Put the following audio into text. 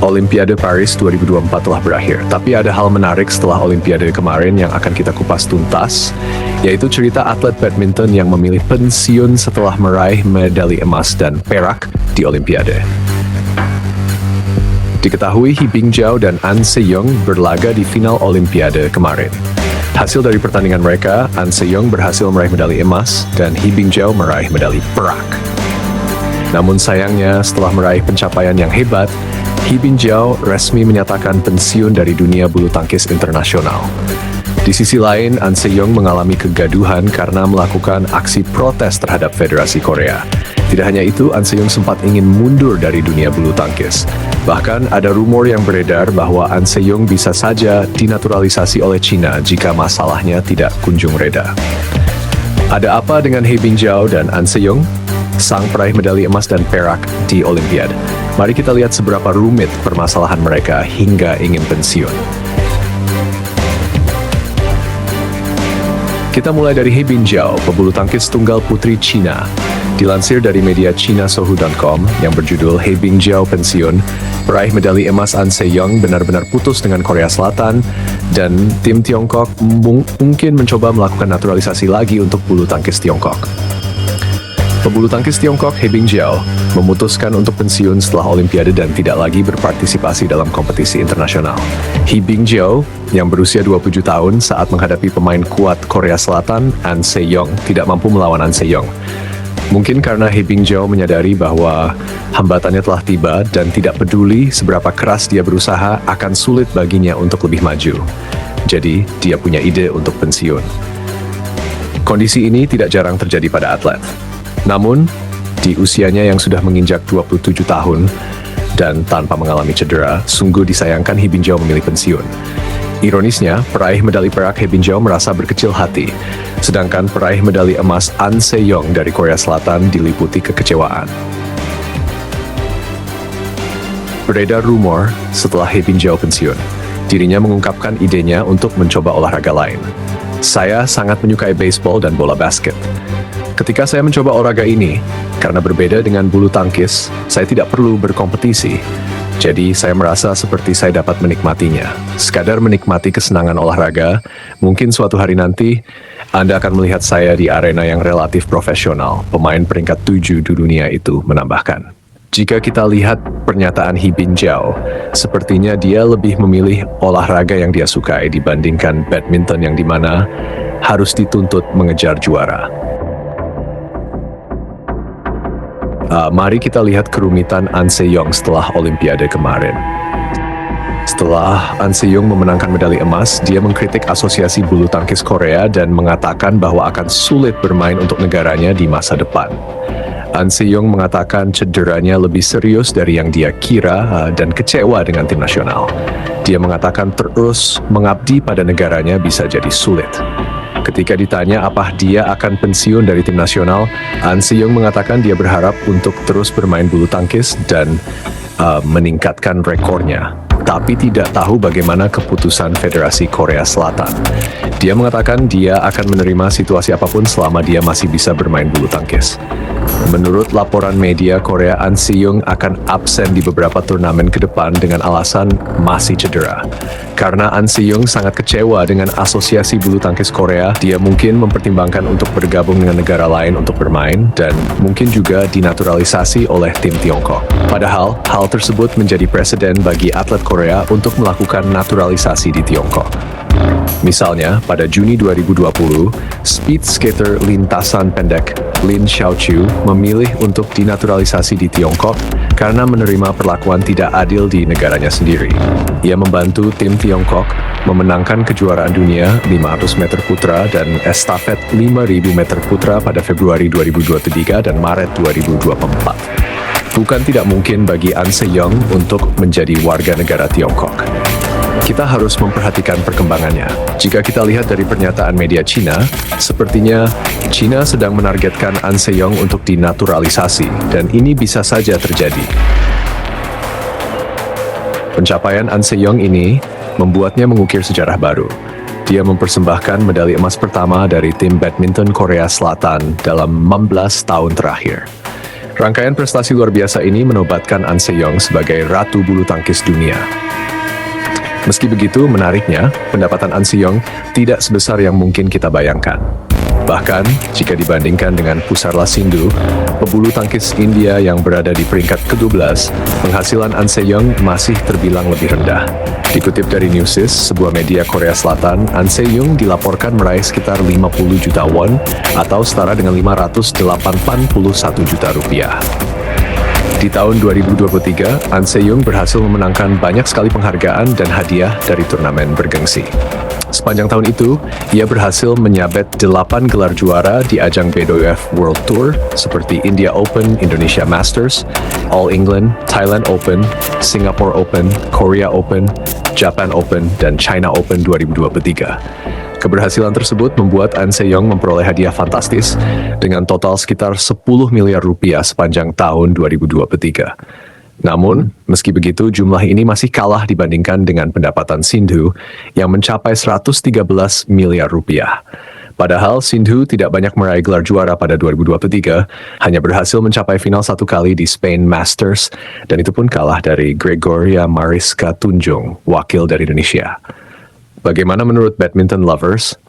Olimpiade Paris 2024 telah berakhir, tapi ada hal menarik setelah Olimpiade kemarin yang akan kita kupas tuntas, yaitu cerita atlet badminton yang memilih pensiun setelah meraih medali emas dan perak di Olimpiade. Diketahui He Bingjiao dan An Se-young berlaga di final Olimpiade kemarin. Hasil dari pertandingan mereka, An Se-young berhasil meraih medali emas dan He Bingjiao meraih medali perak. Namun sayangnya, setelah meraih pencapaian yang hebat, He Bingjiao resmi menyatakan pensiun dari dunia bulu tangkis internasional. Di sisi lain, An Se-young mengalami kegaduhan karena melakukan aksi protes terhadap Federasi Korea. Tidak hanya itu, An Se-young sempat ingin mundur dari dunia bulu tangkis. Bahkan ada rumor yang beredar bahwa An Se-young bisa saja dinaturalisasi oleh China jika masalahnya tidak kunjung reda. Ada apa dengan He Bingjiao dan An Se-young, sang peraih medali emas dan perak di Olimpiade? Mari kita lihat seberapa rumit permasalahan mereka hingga ingin pensiun. Kita mulai dari He Bingjiao, pebulu tangkis tunggal putri Cina. Dilansir dari media ChinaSohu.com yang berjudul He Bingjiao pensiun, peraih medali emas An Se-young benar-benar putus dengan Korea Selatan, dan tim Tiongkok mungkin mencoba melakukan naturalisasi lagi untuk bulu tangkis Tiongkok. Pebulu tangkis Tiongkok He Bingjiao memutuskan untuk pensiun setelah Olimpiade dan tidak lagi berpartisipasi dalam kompetisi internasional. He Bingjiao yang berusia 27 tahun saat menghadapi pemain kuat Korea Selatan, An Se-young, tidak mampu melawan An Se-young. Mungkin karena He Bingjiao menyadari bahwa hambatannya telah tiba dan tidak peduli seberapa keras dia berusaha, akan sulit baginya untuk lebih maju. Jadi, dia punya ide untuk pensiun. Kondisi ini tidak jarang terjadi pada atlet. Namun, di usianya yang sudah menginjak 27 tahun dan tanpa mengalami cedera, sungguh disayangkan He Bingjiao memilih pensiun. Ironisnya, peraih medali perak He Bingjiao merasa berkecil hati, sedangkan peraih medali emas An Se-young dari Korea Selatan diliputi kekecewaan. Beredar rumor setelah He Bingjiao pensiun, dirinya mengungkapkan idenya untuk mencoba olahraga lain. Saya sangat menyukai baseball dan bola basket. Ketika saya mencoba olahraga ini, karena berbeda dengan bulu tangkis, saya tidak perlu berkompetisi. Jadi, saya merasa seperti saya dapat menikmatinya. Sekadar menikmati kesenangan olahraga, mungkin suatu hari nanti, Anda akan melihat saya di arena yang relatif profesional, pemain peringkat 7 di dunia itu menambahkan. Jika kita lihat pernyataan He Bingjiao, sepertinya dia lebih memilih olahraga yang dia sukai dibandingkan badminton yang dimana harus dituntut mengejar juara. Mari kita lihat kerumitan An Se-young setelah Olimpiade kemarin. Setelah An Se-young memenangkan medali emas, dia mengkritik Asosiasi Bulu Tangkis Korea dan mengatakan bahwa akan sulit bermain untuk negaranya di masa depan. An Se-young mengatakan cederanya lebih serius dari yang dia kira dan kecewa dengan tim nasional. Dia mengatakan terus mengabdi pada negaranya bisa jadi sulit. Ketika ditanya apa dia akan pensiun dari tim nasional, An Se-young mengatakan dia berharap untuk terus bermain bulu tangkis dan meningkatkan rekornya, tapi tidak tahu bagaimana keputusan Federasi Korea Selatan. Dia mengatakan dia akan menerima situasi apapun selama dia masih bisa bermain bulu tangkis. Menurut laporan media Korea, An Se-young akan absen di beberapa turnamen ke depan dengan alasan masih cedera. Karena An Se-young sangat kecewa dengan Asosiasi Bulu Tangkis Korea, dia mungkin mempertimbangkan untuk bergabung dengan negara lain untuk bermain dan mungkin juga dinaturalisasi oleh tim Tiongkok. Padahal, hal tersebut menjadi presiden bagi atlet Korea untuk melakukan naturalisasi di Tiongkok. Misalnya, pada Juni 2020, speed skater lintasan pendek Lin Xiaoqiu memilih untuk dinaturalisasi di Tiongkok karena menerima perlakuan tidak adil di negaranya sendiri. Ia membantu tim Tiongkok memenangkan kejuaraan dunia 500 meter putra dan estafet 5.000 meter putra pada Februari 2023 dan Maret 2024. Bukan tidak mungkin bagi An Se-young untuk menjadi warga negara Tiongkok. Kita harus memperhatikan perkembangannya. Jika kita lihat dari pernyataan media Cina, sepertinya Cina sedang menargetkan An Se-young untuk dinaturalisasi, dan ini bisa saja terjadi. Pencapaian An Se-young ini membuatnya mengukir sejarah baru. Dia mempersembahkan medali emas pertama dari tim badminton Korea Selatan dalam 16 tahun terakhir. Rangkaian prestasi luar biasa ini menobatkan An Se-young sebagai Ratu Bulu Tangkis Dunia. Meski begitu, menariknya, pendapatan An Se-young tidak sebesar yang mungkin kita bayangkan. Bahkan, jika dibandingkan dengan Pusarla Sindhu, pebulu tangkis India yang berada di peringkat ke-12, penghasilan An Se-young masih terbilang lebih rendah. Dikutip dari Newsys, sebuah media Korea Selatan, An Se-young dilaporkan meraih sekitar 50 juta won atau setara dengan 581 juta rupiah. Di tahun 2023, An Se-young berhasil memenangkan banyak sekali penghargaan dan hadiah dari turnamen bergengsi. Sepanjang tahun itu, ia berhasil menyabet 8 gelar juara di ajang BWF World Tour seperti India Open, Indonesia Masters, All England, Thailand Open, Singapore Open, Korea Open, Japan Open, dan China Open 2023. Keberhasilan tersebut membuat An Se-young memperoleh hadiah fantastis dengan total sekitar 10 miliar rupiah sepanjang tahun 2023. Namun, meski begitu, jumlah ini masih kalah dibandingkan dengan pendapatan Sindhu yang mencapai 113 miliar rupiah. Padahal Sindhu tidak banyak meraih gelar juara pada 2023, hanya berhasil mencapai final 1 kali di Spain Masters, dan itu pun kalah dari Gregoria Mariska Tunjung, wakil dari Indonesia. Bagaimana menurut badminton lovers?